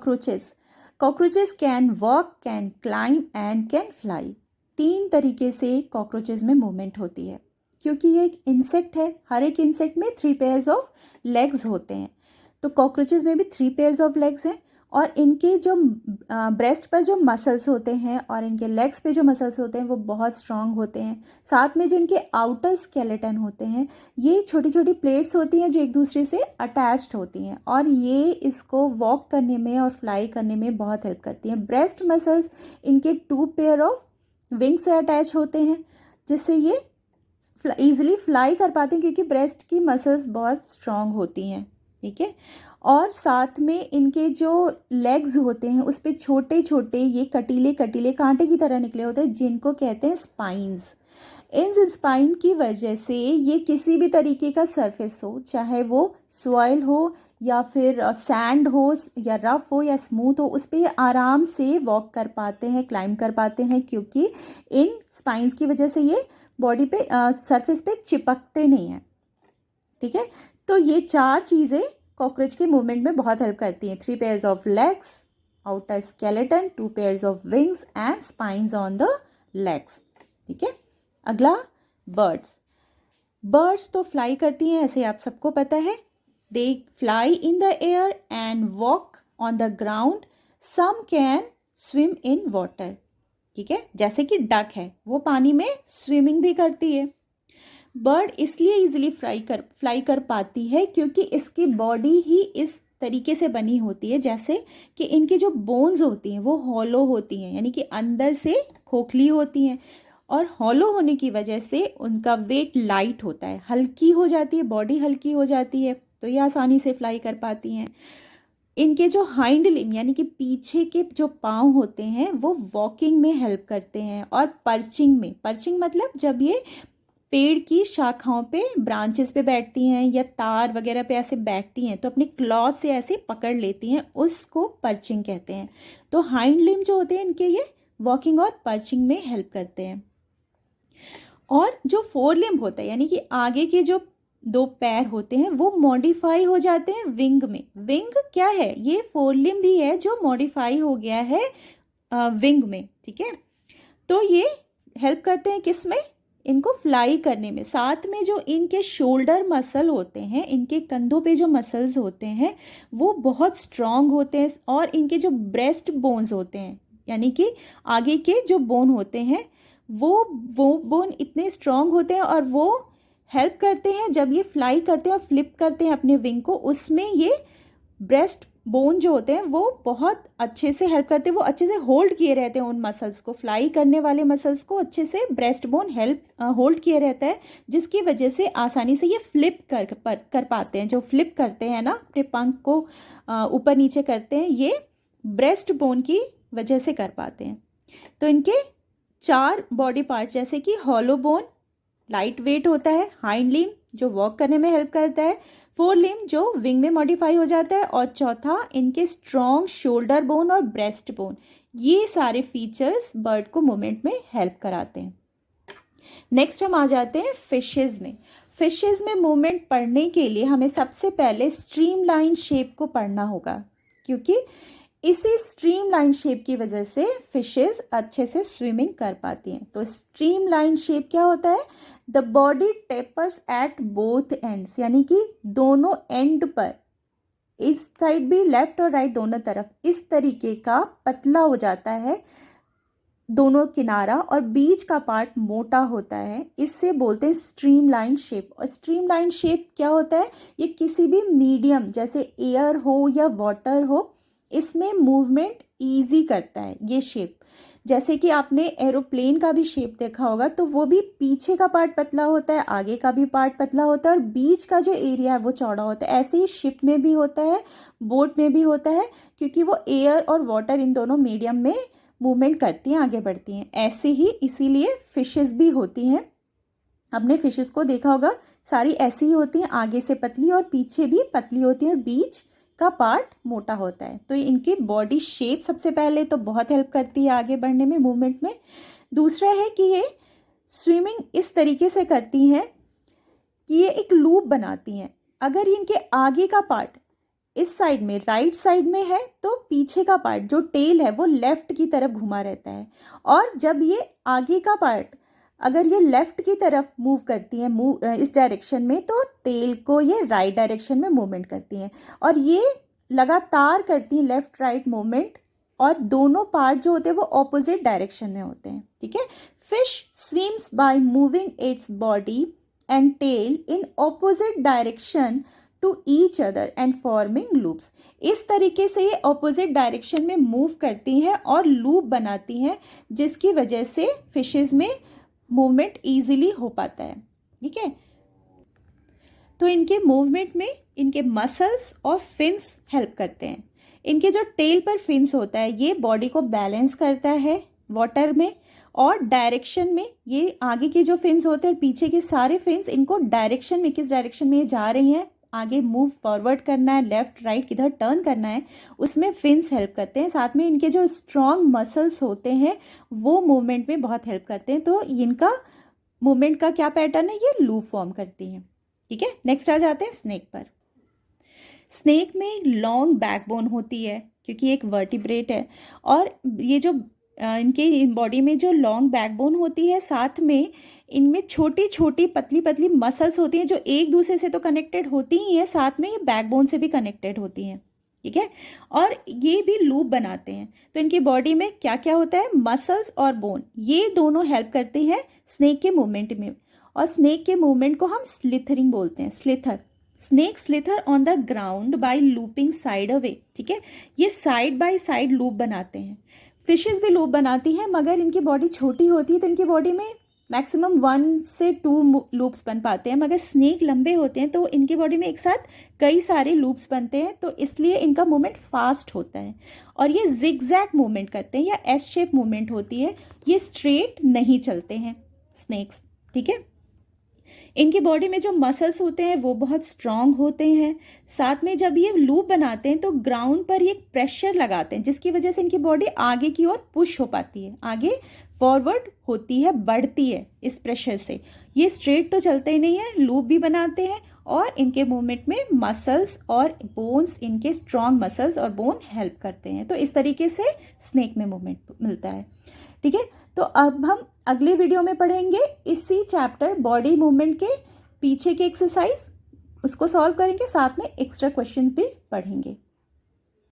Cockroaches. Cockroaches can walk, can climb and can fly. 3 तरीके से cockroaches में movement होती है। क्योंकि ये एक इंसेक्ट है, हर एक इंसेक्ट में 3 पेयर्स ऑफ लेग्स होते हैं, तो कॉकरोचेस में भी 3 पेयर्स ऑफ लेग्स हैं। और इनके जो ब्रेस्ट पर जो मसल्स होते हैं और इनके लेग्स पे जो मसल्स होते हैं वो बहुत स्ट्रांग होते हैं। साथ में जो इनके आउटर स्केलेटन होते हैं, ये छोटी छोटी प्लेट्स होती हैं जो एक दूसरे से अटैच्ड होती हैं, और ये इसको वॉक करने में और फ्लाई करने में बहुत हेल्प करती हैं। ब्रेस्ट मसल्स इनके 2 पेयर ऑफ विंग से अटैच होते हैं, जिससे ये ईजिली फ्लाई कर पाते हैं, क्योंकि ब्रेस्ट की मसल्स बहुत स्ट्रांग होती हैं। ठीक है। और साथ में इनके जो लेग्स होते हैं उस पर छोटे छोटे ये कटीले कटीले कांटे की तरह निकले होते हैं, जिनको कहते हैं स्पाइंस। इन स्पाइन की वजह से ये किसी भी तरीके का सरफेस हो, चाहे वो सॉइल हो या फिर सैंड हो या रफ हो या स्मूथ हो, उस पर ये आराम से वॉक कर पाते हैं, क्लाइंब कर पाते हैं, क्योंकि इन स्पाइंस की वजह से ये बॉडी पे सरफेस पे चिपकते नहीं हैं। ठीक है। तो ये 4 चीज़ें कॉकरोच के मूवमेंट में बहुत हेल्प करती हैं। 3 pairs of legs, outer skeleton, 2 pairs of wings and spines on the legs. ठीक है। अगला बर्ड्स। बर्ड्स तो फ्लाई करती हैं, ऐसे आप सबको पता है। They fly in the air and walk on the ground. Some can swim in water. ठीक है। जैसे कि डक है, वो पानी में स्विमिंग भी करती है। बर्ड इसलिए इजीली फ्लाई कर पाती है क्योंकि इसकी बॉडी ही इस तरीके से बनी होती है, जैसे कि इनकी जो बोन्स होती हैं वो हॉलो होती हैं, यानी कि अंदर से खोखली होती हैं, और हॉलो होने की वजह से उनका वेट लाइट होता है, हल्की हो जाती है, बॉडी हल्की हो जाती है, तो ये आसानी से फ्लाई कर पाती हैं। इनके जो हाइंड लिम्ब यानी कि पीछे के जो पाँव होते हैं वो वॉकिंग में हेल्प करते हैं, और पर्चिंग मतलब जब ये पेड़ की शाखाओं पे, ब्रांचेस पे बैठती हैं या तार वगैरह पे ऐसे बैठती हैं, तो अपने क्लॉ से ऐसे पकड़ लेती हैं, उसको पर्चिंग कहते हैं। तो हाइंड लिम्ब जो होते हैं इनके, ये वॉकिंग और पर्चिंग में हेल्प करते हैं। और जो 4 लिम्ब होता है, यानी कि आगे के जो 2 पैर होते हैं, वो मॉडिफाई हो जाते हैं विंग में। विंग क्या है? ये 4 लिम्ब ही है जो मॉडिफाई हो गया है विंग में। ठीक है। तो ये हेल्प करते हैं किस में? इनको फ्लाई करने में। साथ में जो इनके शोल्डर मसल होते हैं, इनके कंधों पे जो मसल्स होते हैं वो बहुत स्ट्रांग होते हैं, और इनके जो ब्रेस्ट बोन्स होते हैं, यानी कि आगे के जो बोन होते हैं, वो बोन इतने स्ट्रांग होते हैं, और वो हेल्प करते हैं जब ये फ्लाई करते हैं और फ्लिप करते हैं अपने विंग को, उसमें ये ब्रेस्ट बोन जो होते हैं वो बहुत अच्छे से हेल्प करते हैं, वो अच्छे से होल्ड किए रहते हैं उन मसल्स को, फ्लाई करने वाले मसल्स को अच्छे से ब्रेस्ट बोन होल्ड किए रहता है, जिसकी वजह से आसानी से ये फ्लिप कर पाते हैं। जो फ्लिप करते हैं ना, अपने पंख को ऊपर नीचे करते हैं, ये ब्रेस्ट बोन की वजह से कर पाते हैं। तो इनके 4 बॉडी पार्ट, जैसे कि हॉलो बोन लाइट वेट होता है, हाइंड लिम्ब जो वॉक करने में हेल्प करता है, 4 लिम्ब जो विंग में मॉडिफाई हो जाता है, और चौथा इनके स्ट्रॉन्ग शोल्डर बोन और ब्रेस्ट बोन। ये सारे फीचर्स बर्ड को मूवमेंट में हेल्प कराते हैं। नेक्स्ट हम आ जाते हैं फिशेज में। फिशेज में मूवमेंट पढ़ने के लिए हमें सबसे पहले स्ट्रीमलाइन शेप को पढ़ना होगा, क्योंकि इसी स्ट्रीमलाइन शेप की वजह से फिशेस अच्छे से स्विमिंग कर पाती हैं। तो स्ट्रीमलाइन शेप क्या होता है? The body tapers at both ends, यानी कि दोनों एंड पर, इस साइड भी, लेफ्ट और राइट दोनों तरफ, इस तरीके का पतला हो जाता है दोनों किनारा, और बीच का पार्ट मोटा होता है, इससे बोलते हैं स्ट्रीमलाइन शेप। और स्ट्रीमलाइन शेप क्या होता है? ये किसी भी मीडियम, जैसे एयर हो या वाटर हो, इसमें मूवमेंट इजी करता है ये शेप। जैसे कि आपने एरोप्लेन का भी शेप देखा होगा, तो वो भी पीछे का पार्ट पतला होता है, आगे का भी पार्ट पतला होता है, और बीच का जो एरिया है वो चौड़ा होता है। ऐसे ही शिप में भी होता है, बोट में भी होता है, क्योंकि वो एयर और वाटर इन दोनों मीडियम में मूवमेंट करती हैं, आगे बढ़ती हैं। ऐसे ही इसीलिए फिशेस भी होती हैं। आपने फिशेस को देखा होगा, सारी ऐसी ही होती हैं, आगे से पतली और पीछे भी पतली होती हैं, और बीच का पार्ट मोटा होता है। तो इनकी बॉडी शेप सबसे पहले तो बहुत हेल्प करती है आगे बढ़ने में, मूवमेंट में। दूसरा है कि ये स्विमिंग इस तरीके से करती हैं कि ये एक लूप बनाती हैं। अगर इनके आगे का पार्ट इस साइड में राइट साइड में है तो पीछे का पार्ट जो टेल है वो लेफ्ट की तरफ घुमा रहता है, और जब ये आगे का पार्ट अगर ये लेफ्ट की तरफ मूव करती है इस डायरेक्शन में, तो टेल को ये राइट डायरेक्शन में मूवमेंट करती हैं, और ये लगातार करती हैं लेफ्ट राइट मूवमेंट, और दोनों पार्ट जो होते हैं वो ऑपोजिट डायरेक्शन में होते हैं। ठीक है, fish swims by moving its body and tail in opposite direction to each other and forming loops. इस तरीके से ये ऑपोजिट डायरेक्शन में मूव करती हैं और लूप बनाती हैं, जिसकी वजह से फिशेस में मूवमेंट ईजिली हो पाता है। ठीक है, तो इनके मूवमेंट में इनके मसल्स और फिन्स हेल्प करते हैं। इनके जो टेल पर फिन्स होता है ये बॉडी को बैलेंस करता है वाटर में, और डायरेक्शन में ये आगे के जो फिन्स होते हैं और पीछे के सारे फिन्स इनको डायरेक्शन में, किस डायरेक्शन में ये जा रही हैं, आगे मूव फॉरवर्ड करना है, लेफ्ट राइट किधर टर्न करना है, उसमें फिन्स हेल्प करते हैं। साथ में इनके जो स्ट्रॉन्ग मसल्स होते हैं वो मूवमेंट में बहुत हेल्प करते हैं। तो इनका मूवमेंट का क्या पैटर्न है, ये लूप फॉर्म करती हैं। ठीक है, नेक्स्ट आ जाते हैं स्नेक पर। स्नेक में लॉन्ग बैकबोन होती है क्योंकि एक वर्टिब्रेट है, और ये जो इनके बॉडी में जो लॉन्ग बैकबोन होती है, साथ में इनमें छोटी छोटी पतली पतली मसल्स होती हैं जो एक दूसरे से तो कनेक्टेड होती ही हैं, साथ में ये बैकबोन से भी कनेक्टेड होती हैं। ठीक है, और ये भी लूप बनाते हैं। तो इनकी बॉडी में क्या क्या होता है, मसल्स और बोन, ये दोनों हेल्प करते हैं स्नेक के मूवमेंट में, और स्नेक के मूवमेंट को हम स्लिथरिंग बोलते हैं, slither. Snake slither on the ground by looping side away. ठीक है, ये साइड बाय साइड लूप बनाते हैं। फिशेस भी लूप बनाती हैं, मगर इनकी बॉडी छोटी होती है तो इनकी बॉडी में मैक्सिमम 1 से 2 लूप्स बन पाते हैं, मगर स्नेक लंबे होते हैं तो इनकी बॉडी में एक साथ कई सारे लूप्स बनते हैं, तो इसलिए इनका मूवमेंट फास्ट होता है, और ये जिगजैग मूवमेंट करते हैं या एस शेप मूवमेंट होती है, ये स्ट्रेट नहीं चलते हैं स्नेक्स। ठीक है, इनकी बॉडी में जो मसल्स होते हैं वो बहुत स्ट्रांग होते हैं, साथ में जब ये लूप बनाते हैं तो ग्राउंड पर ये प्रेशर लगाते हैं, जिसकी वजह से इनकी बॉडी आगे की ओर पुश हो पाती है, आगे फॉरवर्ड होती है, बढ़ती है इस प्रेशर से। ये स्ट्रेट तो चलते ही नहीं है, लूप भी बनाते हैं, और इनके मूवमेंट में मसल्स और बोन्स, इनके स्ट्रांग मसल्स और बोन हेल्प करते हैं। तो इस तरीके से स्नेक में मूवमेंट मिलता है। ठीक है, तो अब हम अगले वीडियो में पढ़ेंगे इसी चैप्टर बॉडी मूवमेंट के पीछे के एक्सरसाइज, उसको सॉल्व करेंगे, साथ में एक्स्ट्रा क्वेश्चन भी पढ़ेंगे।